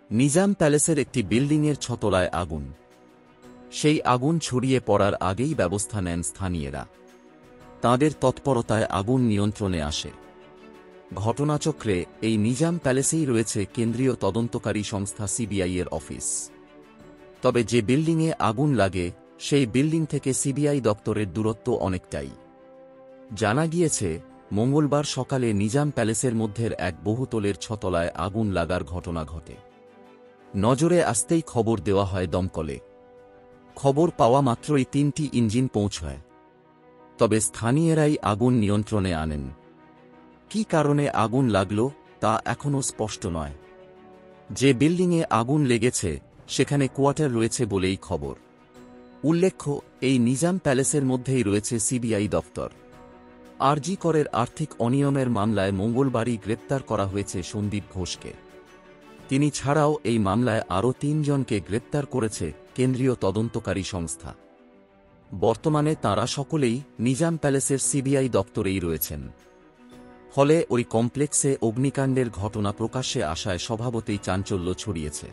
নিজাম প্যালেসের একটি বিল্ডিংয়ের ছতলায় আগুন। সেই আগুন ছড়িয়ে পড়ার আগেই ব্যবস্থা নেন স্থানীয়রা। তাঁদের তৎপরতায় আগুন নিয়ন্ত্রণে আসে। ঘটনাচক্রে এই নিজাম প্যালেসেই রয়েছে কেন্দ্রীয় তদন্তকারী সংস্থা সিবিআইয়ের অফিস। তবে যে বিল্ডিংয়ে আগুন লাগে সেই বিল্ডিং থেকে সিবিআই দপ্তরের দূরত্ব অনেকটাই। জানা গিয়েছে, মঙ্গলবার সকালে নিজাম প্যালেসের মধ্যের এক বহুতলের ছতলায় আগুন লাগার ঘটনা ঘটে। নজরে আসতেই খবর দেওয়া হয় দমকলে। খবর পাওয়া মাত্রই 3টি ইঞ্জিন পৌঁছায়। তবে স্থানীয়রাই আগুন নিয়ন্ত্রণে আনেন। কী কারণে আগুন লাগল তা এখনও স্পষ্ট নয়। যে বিল্ডিংয়ে আগুন লেগেছে সেখানে কোয়ার্টার রয়েছে বলেই খবর। উল্লেখ্য, এই নিজাম প্যালেসের মধ্যেই রয়েছে সিবিআই দপ্তর। আরজি করের আর্থিক অনিয়মের মামলায় মঙ্গলবারই গ্রেপ্তার করা হয়েছে সন্দীপ ঘোষকে। তিনি ছাড়াও এই মামলায় আরও 3 জনকে গ্রেপ্তার করেছে কেন্দ্রীয় তদন্তকারী সংস্থা। বর্তমানে তাঁরা সকলেই নিজাম প্যালেসের সিবিআই দপ্তরেই রয়েছেন। ফলে ওই কমপ্লেক্সে অগ্নিকাণ্ডের ঘটনা প্রকাশ্যে আসায় স্বভাবতই চাঞ্চল্য ছড়িয়েছে।